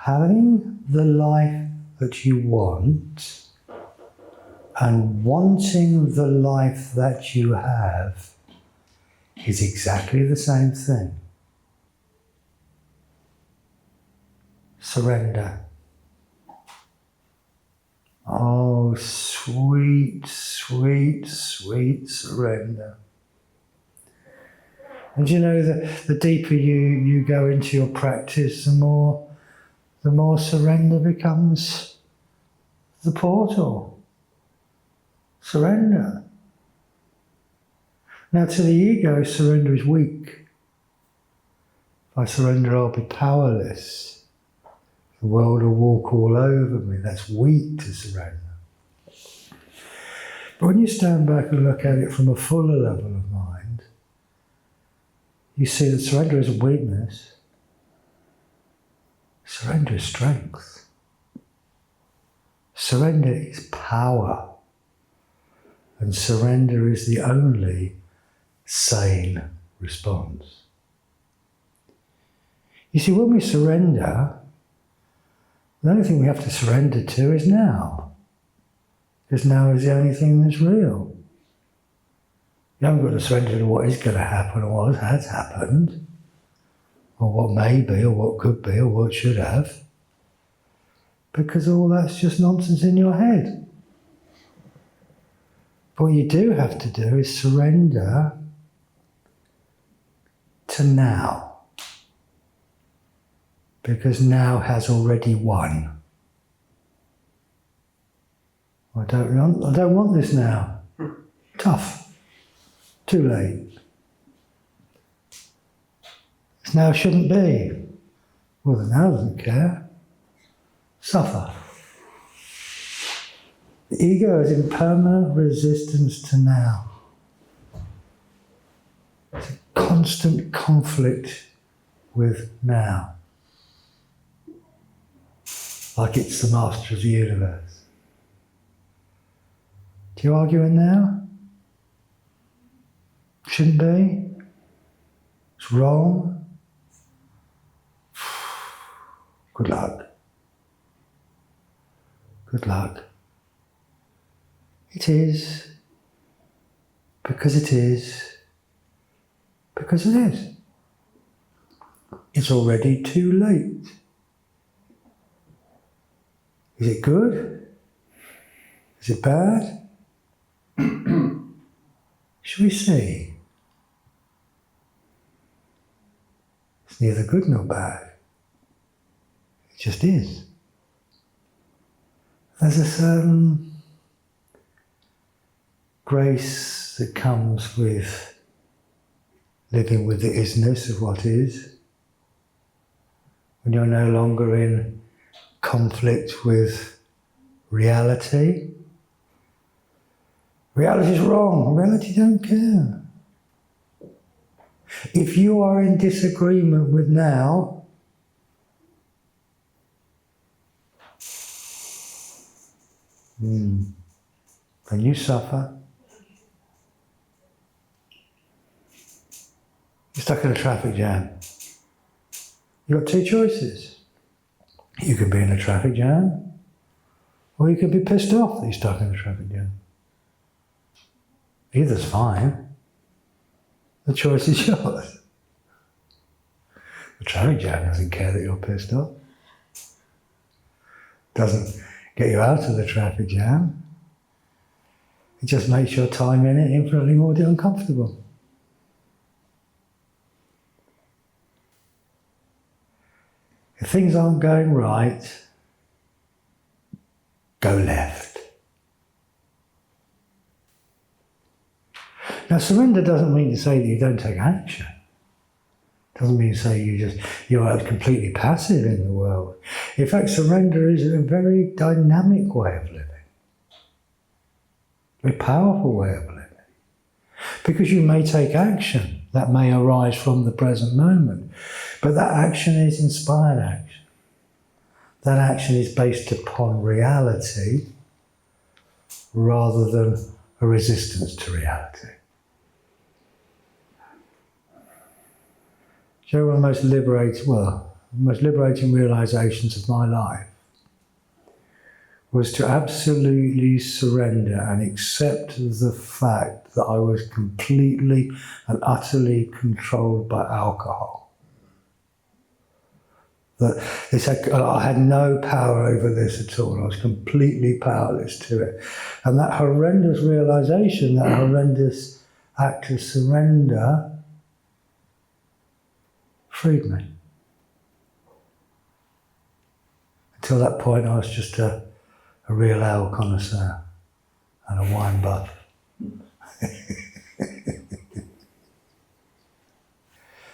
having the life that you want and wanting the life that you have is exactly the same thing. Surrender. Oh, sweet, sweet, sweet surrender. And you know that the deeper you go into your practice, the more surrender becomes the portal. Surrender. Now to the ego, surrender is weak. If I surrender, I'll be powerless. The world will walk all over me. That's weak to surrender. But when you stand back and look at it from a fuller level of mind, you see that surrender isn't weakness. Surrender is strength. Surrender is power. And surrender is the only sane response. You see, when we surrender, the only thing we have to surrender to is now. Because now is the only thing that's real. You haven't got to surrender to what is going to happen or what has happened, or what may be, or what could be, or what should have, because all that's just nonsense in your head. But what you do have to do is surrender to now, because now has already won. I don't want this now. Tough. Too late. This now shouldn't be. Well, the now doesn't care. Suffer. The ego is in permanent resistance to now. It's a constant conflict with now. Like it's the master of the universe. Do you argue in now? Shouldn't be. It's wrong. Good luck. Good luck. It is. Because it is. Because it is. It's already too late. Is it good? Is it bad? Shall we see? It's neither good nor bad. It just is. There's a certain grace that comes with living with the is-ness of what is. When you're no longer in conflict with reality. Reality is wrong. Reality don't care. If you are in disagreement with now, then you suffer. You're stuck in a traffic jam. You've got two choices. You can be in a traffic jam, or you can be pissed off that you're stuck in a traffic jam. Either's fine. The choice is yours. The traffic jam doesn't care that you're pissed off. Doesn't get you out of the traffic jam. It just makes your time in it infinitely more uncomfortable. If things aren't going right, go left. Now, surrender doesn't mean to say that you don't take action. It doesn't mean to say you're completely passive in the world. In fact, surrender is a very dynamic way of living. A very powerful way of living. Because you may take action that may arise from the present moment, but that action is inspired action. That action is based upon reality rather than a resistance to reality. So one of the most liberating, well, the most liberating realizations of my life, was to absolutely surrender and accept the fact that I was completely and utterly controlled by alcohol. That I had no power over this at all. I was completely powerless to it. And that horrendous realization, that horrendous act of surrender, freed me. Until that point, I was just a real ale connoisseur and a wine buff.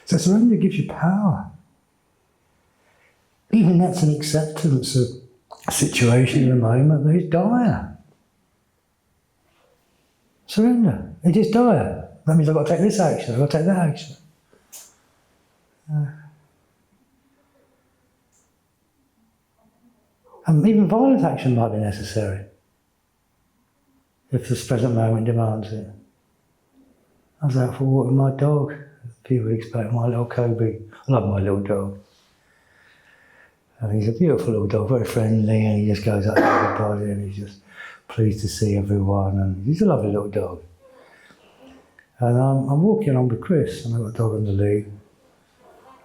So surrender gives you power. Even that's an acceptance of a situation in a moment that is dire. Surrender. It is dire. That means I've got to take this action, I've got to take that action. And even violent action might be necessary if the present moment demands it. I was out for a walk with my dog a few weeks back, my little Kobe. I love my little dog. And he's a beautiful little dog, very friendly, and he just goes up to everybody and he's just pleased to see everyone, and he's a lovely little dog. And I'm walking on with Chris, and I've got a dog on the lead,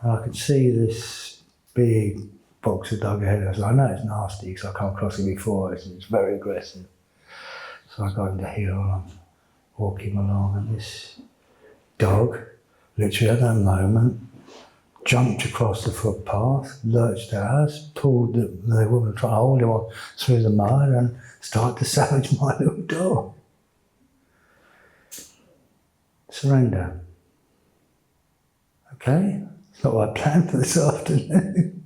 and I could see this big boxer dog ahead of us. I know it's nasty because I come across it before, it's very aggressive. So I got him to heel, and I'm walking along, and this dog, literally at that moment, jumped across the footpath, lurched at us, pulled the woman trying to hold him on through the mud, and started to savage my little dog. Surrender. Okay, it's not what I planned for this afternoon.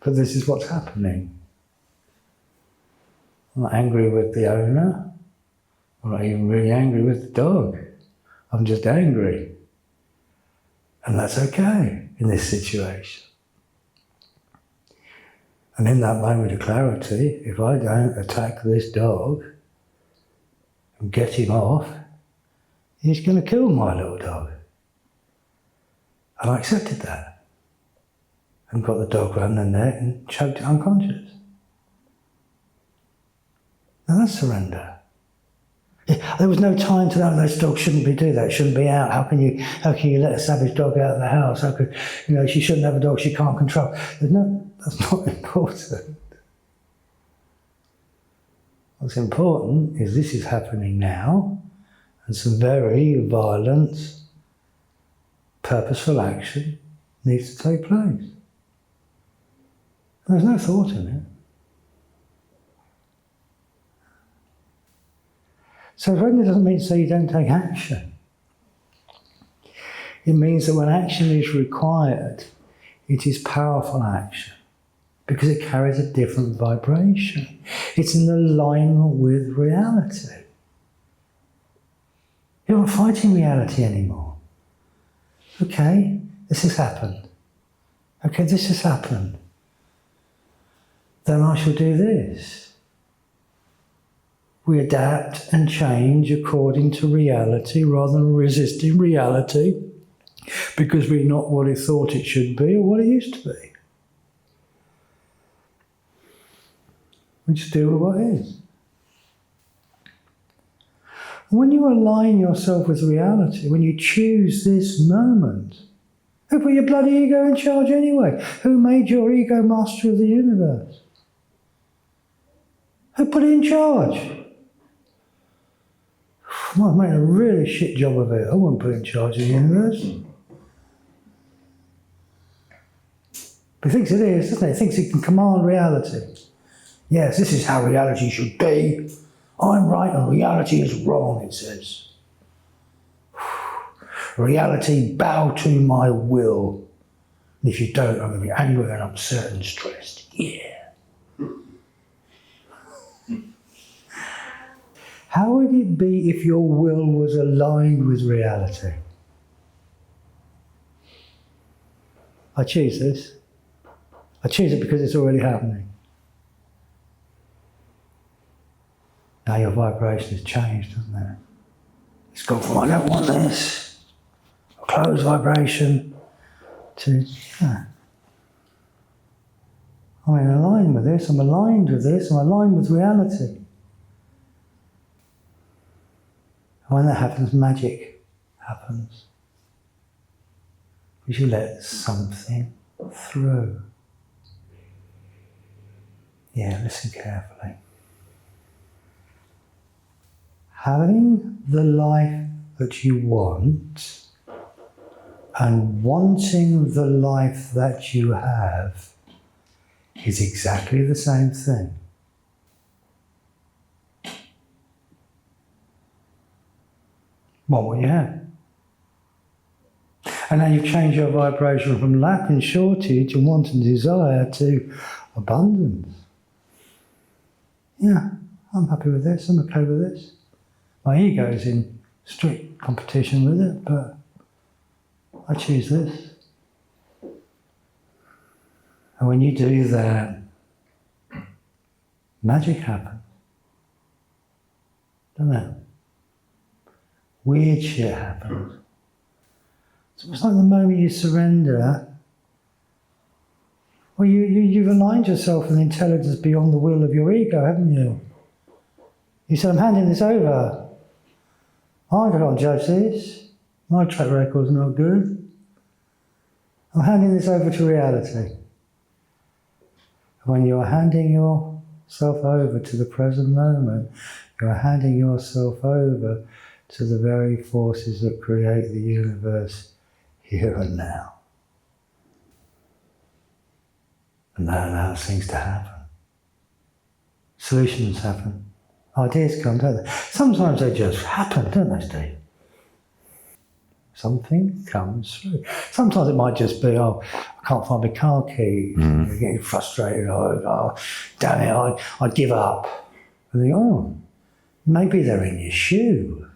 But this is what's happening. I'm not angry with the owner. I'm not even really angry with the dog. I'm just angry. And that's okay in this situation. And in that moment of clarity, if I don't attack this dog and get him off, he's going to kill my little dog. And I accepted that. And got the dog around the neck and choked it unconscious. Now that's surrender. There was no time to that. Those dogs shouldn't be doing that. Shouldn't be out. How can you let a savage dog out of the house? How could she shouldn't have a dog she can't control. That's not important. What's important is this is happening now, and some very violent, purposeful action needs to take place. There's no thought in it. So surrender doesn't mean to say you don't take action. It means that when action is required, it is powerful action because it carries a different vibration. It's in alignment with reality. You're not fighting reality anymore. Okay, this has happened. Okay, this has happened. Then I shall do this. We adapt and change according to reality rather than resisting reality because we're not what it thought it should be or what it used to be. We just deal with what is. And when you align yourself with reality, when you choose this moment, who put your bloody ego in charge anyway? Who made your ego master of the universe? Who put it in charge? I've made a really shit job of it. I wouldn't put it in charge of the universe. But it thinks it is, doesn't it? It thinks it can command reality. Yes, this is how reality should be. I'm right and reality is wrong, it says. Reality, bow to my will. And if you don't, I'm going to be angry and upset and stressed. Yeah. How would it be if your will was aligned with reality? I choose this. I choose it because it's already happening. Now your vibration has changed, hasn't it? It's gone from I don't want this, a closed vibration, to, yeah, I'm in line with this, I'm aligned with this, I'm aligned with reality. And when that happens, magic happens. Because you let something through. Yeah, listen carefully. Having the life that you want and wanting the life that you have is exactly the same thing. Want what you have. And now you've changed your vibration from lack and shortage and want and desire to abundance. Yeah, I'm happy with this, I'm okay with this. My ego is in strict competition with it, but I choose this. And when you do that, magic happens. Doesn't it? Weird shit happens. So it's like the moment you surrender, well, you've aligned yourself with intelligence beyond the will of your ego, haven't you? You said, I'm handing this over. I can't judge this. My track record's not good. I'm handing this over to reality. When you're handing yourself over to the present moment, you're handing yourself over to the very forces that create the universe here and now. And that allows things to happen. Solutions happen. Ideas come, don't they? Sometimes they just happen, don't they, Steve? Something comes through. Sometimes it might just be, I can't find my car keys. You're getting frustrated. Oh, damn it, I'd give up. And you think, maybe they're in your shoe.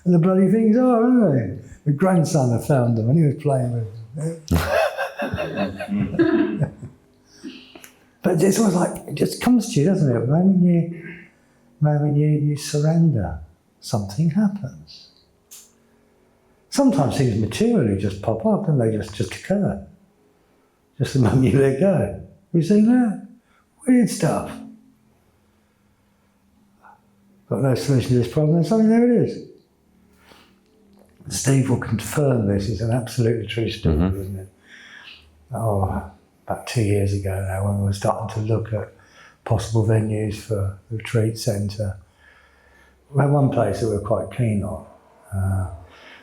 And the bloody things are, aren't they? My grandson had found them and he was playing with them. But it's always like, it just comes to you, doesn't it? The moment you surrender, something happens. Sometimes things materially just pop up, and they just occur. Just the moment you let go. You see that? Weird stuff. Got no solution to this problem, and suddenly there it is. Steve will confirm this. It's an absolutely true story, isn't it? About 2 years ago now, when we were starting to look at possible venues for the retreat centre. We had one place that we were quite keen on,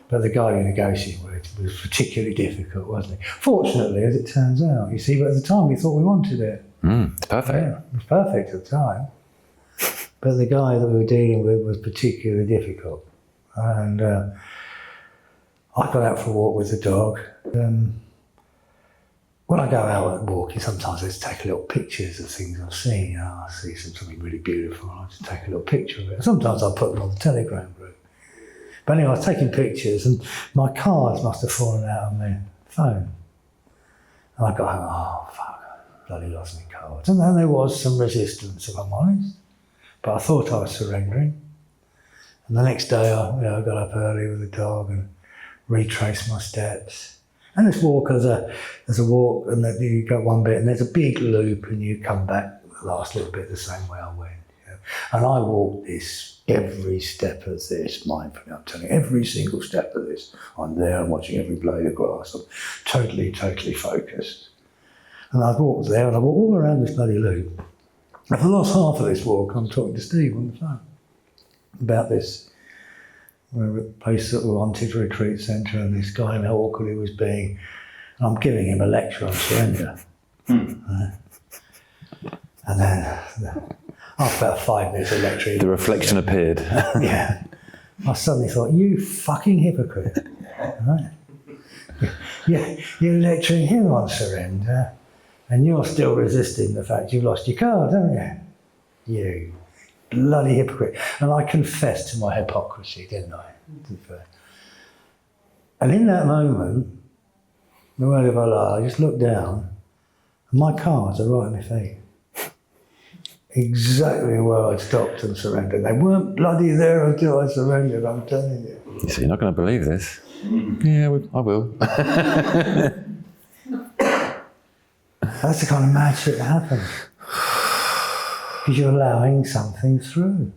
but the guy we negotiated with was particularly difficult, wasn't he? Fortunately, as it turns out, you see, but at the time we thought we wanted it. It's perfect. Yeah, it was perfect at the time. But the guy that we were dealing with was particularly difficult. And I got out for a walk with the dog. When I go out walking, sometimes I just take little pictures of things I've seen. I see something really beautiful, I just take a little picture of it. Sometimes I put them on the Telegram group. But anyway, I was taking pictures and my cards must have fallen out of my phone. And I got home, fuck, I bloody lost my cards. And then there was some resistance, if I'm honest. But I thought I was surrendering. And the next day I got up early with the dog and retraced my steps. And this walk, there's a walk, and then you go one bit, and there's a big loop, and you come back the last little bit the same way I went. You know? And I walked this, every step of this, mindfully, I'm telling you, every single step of this. I'm there, I'm watching every blade of grass, I'm totally focused. And I walked there, and I walked all around this bloody loop. And for the last half of this walk, I'm talking to Steve on the phone about this place that we wanted, retreat centre, and this guy, how awkward he was being. And I'm giving him a lecture on surrender. And then, after about 5 minutes of lecturing, The reflection appeared. yeah, I suddenly thought, you fucking hypocrite. Right? You're lecturing him on surrender, and you're still resisting the fact you've lost your card, haven't you? You bloody hypocrite. And I confessed to my hypocrisy, didn't I? And in that moment, the word of Allah, I just looked down, and my cards are right at my feet. Exactly where I'd stopped and surrendered. They weren't bloody there until I surrendered, I'm telling you. So you're not going to believe this. Yeah, I will. That's the kind of magic that happens. Because you're allowing something through.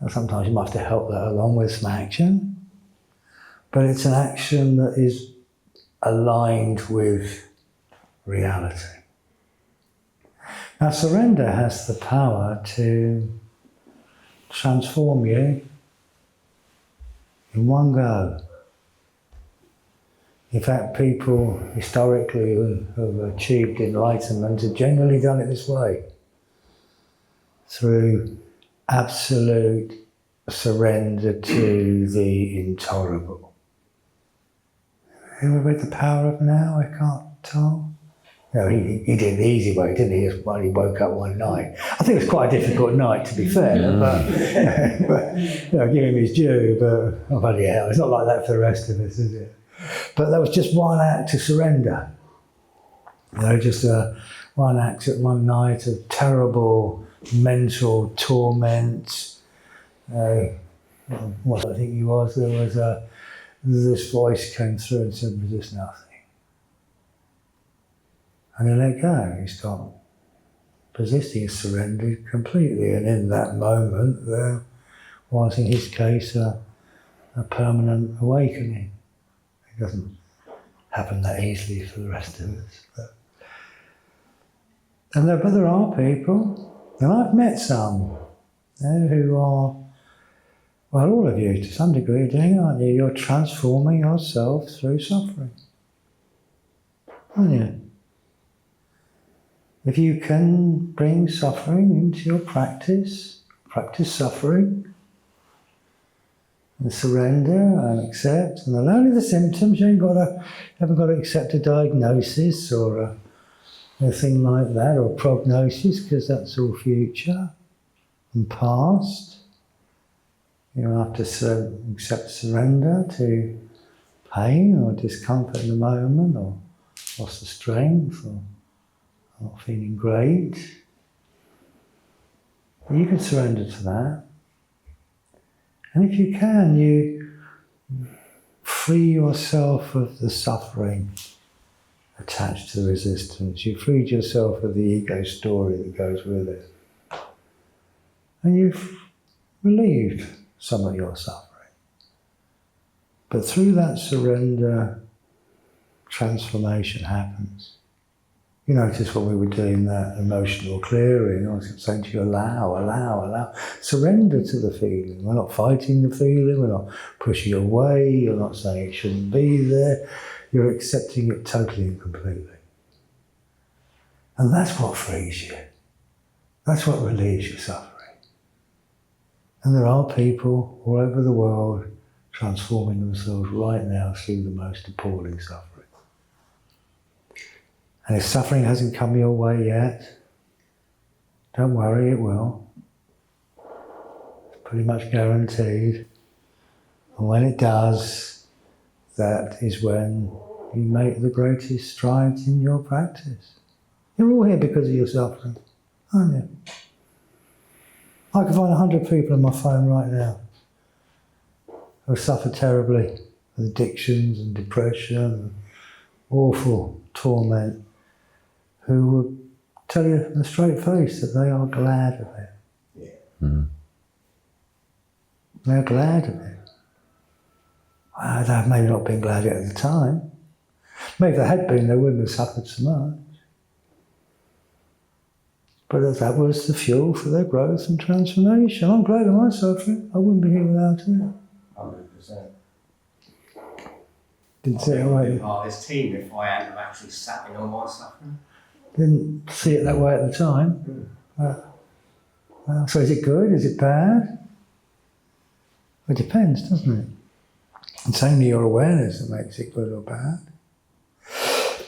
And sometimes you might have to help that along with some action. But it's an action that is aligned with reality. Now, surrender has the power to transform you in one go. In fact, people historically who have achieved enlightenment have generally done it this way, through absolute surrender to the intolerable. Ever read The Power of Now? I can't tell. No, he did it the easy way, didn't he? Just when he woke up one night. I think it was quite a difficult night, to be fair, but give him his due, but oh, bloody hell, it's not like that for the rest of us, is it? But that was just one act of surrender. Just one act at one night of terrible mental torment. What I think he was, there was this voice came through and said, resist nothing. And he let go, he stopped resisting, he surrendered completely. And in that moment, there was, in his case, a permanent awakening. It doesn't happen that easily for the rest of us. But there are people, and I've met some, who are, well, all of you to some degree are doing it, aren't you? You're transforming yourself through suffering, aren't you? If you can bring suffering into your practice suffering, and surrender and accept, and only the symptoms. You haven't got to accept a diagnosis or a thing like that, or a prognosis, because that's all future and past. You don't have to accept surrender to pain or discomfort in the moment, or loss of strength, or not feeling great. But you can surrender to that. And if you can, you free yourself of the suffering attached to the resistance. You freed yourself of the ego story that goes with it. And you've relieved some of your suffering. But through that surrender, transformation happens. You notice when we were doing that emotional clearing, I was saying to you, allow. Surrender to the feeling. We're not fighting the feeling, we're not pushing away, you're not saying it shouldn't be there. You're accepting it totally and completely. And that's what frees you. That's what relieves your suffering. And there are people all over the world transforming themselves right now through the most appalling suffering. And if suffering hasn't come your way yet, don't worry, it will. It's pretty much guaranteed. And when it does, that is when you make the greatest strides in your practice. You're all here because of your suffering, aren't you? I can find 100 people on my phone right now who suffer terribly with addictions and depression and awful torment, who will tell you in a straight face that they are glad of it. Yeah. Mm. They're glad of it. They may not have been glad of it at the time. Maybe if they had been, they wouldn't have suffered so much. But that was the fuel for their growth and transformation. I'm glad of my suffering. I wouldn't be here without it. 100%. Didn't see it that way. Part of this team if I hadn't have actually sat in all my suffering. Didn't see it that way at the time. Well, so is it good? Is it bad? It depends, doesn't it? It's only your awareness that makes it good or bad.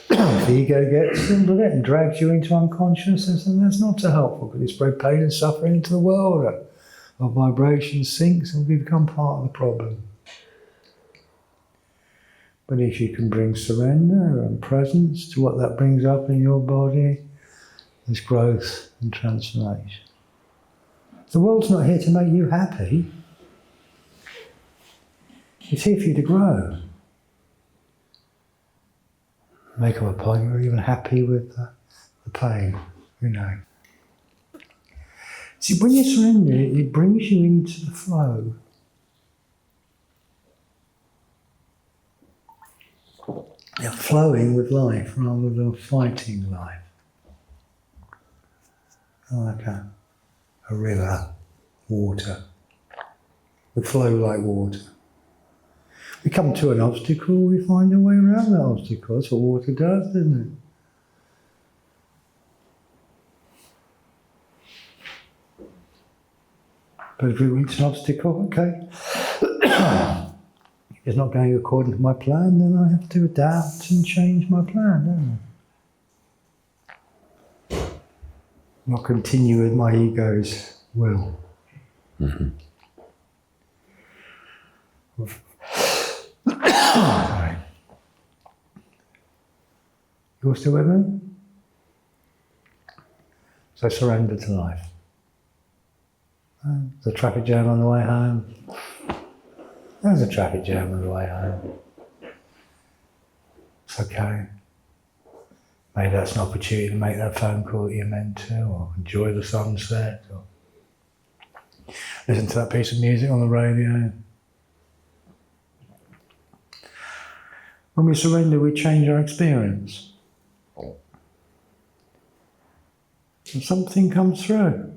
If the ego gets into it and drags you into unconsciousness, then that's not so helpful, because it's spread pain and suffering into the world. Our vibration sinks and we become part of the problem. But if you can bring surrender and presence to what that brings up in your body, there's growth and transformation. The world's not here to make you happy. It's here for you to grow. Make up a point you're even happy with the pain, you know. See, when you surrender, it brings you into the flow. You're flowing with life rather than fighting life. Like a river, water. We flow like water. We come to an obstacle, we find a way around that obstacle. That's what water does, doesn't it? But if we reach an obstacle, okay, if it's not going according to my plan, then I have to adapt and change my plan, don't I? Not continue with my ego's will. Mm-hmm. Sorry. You're still with me? So surrender to life. There's a traffic jam on the way home. There's a traffic jam on the way home. It's okay. Maybe that's an opportunity to make that phone call that you meant to, or enjoy the sunset, or listen to that piece of music on the radio. When we surrender, we change our experience. And something comes through.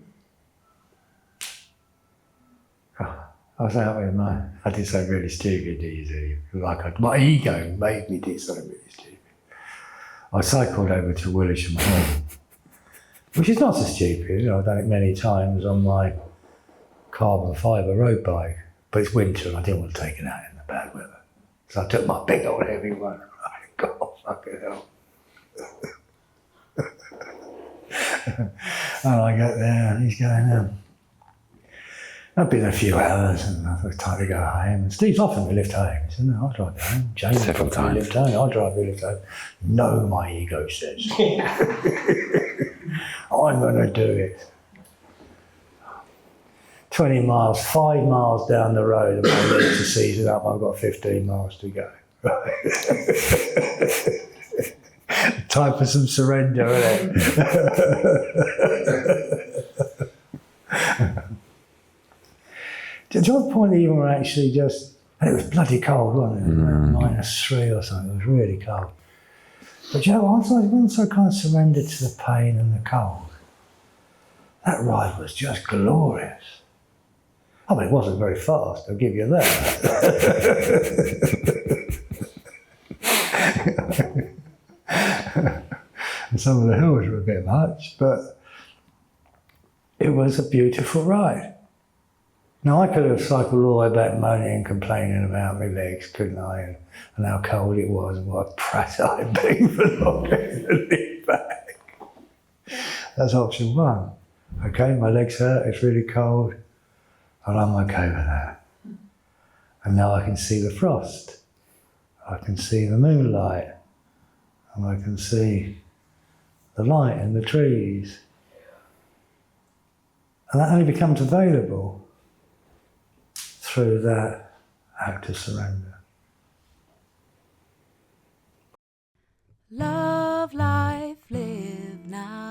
I was out with I did something really stupid these days. My ego made me do something really stupid. I cycled over to Woolwich home, which is not so stupid. I've done it many times on my carbon fibre road bike, but it's winter and I didn't want to take it out in the bad weather. So I took my big old heavy one. God, fucking hell. And I get there and he's going, I've been a few hours and I thought it was time to go home. And Steve's often we lift home. He said, no, I'll drive you home. James Several often we lift home. I'll drive you lift home. No, my ego says. I'm going to do it. 20 miles, 5 miles down the road and my legs are seizing up. I've got 15 miles to go. Time for some surrender, isn't it? To the point that you were actually just, and it was bloody cold, wasn't it? -3 or something, it was really cold. But you know, once I kind of surrendered to the pain and the cold, that ride was just glorious. I mean, it wasn't very fast, I'll give you that. And some of the hills were a bit much, but it was a beautiful ride. Now, I could have cycled all the way back moaning and complaining about my legs, couldn't I? And how cold it was and what a prat I'd been for not getting the lift back. That's option one. Okay, my legs hurt, it's really cold, and I'm okay with that. And now I can see the frost. I can see the moonlight. And I can see the light in the trees. And that only becomes available through that act of surrender. Love, life, live now.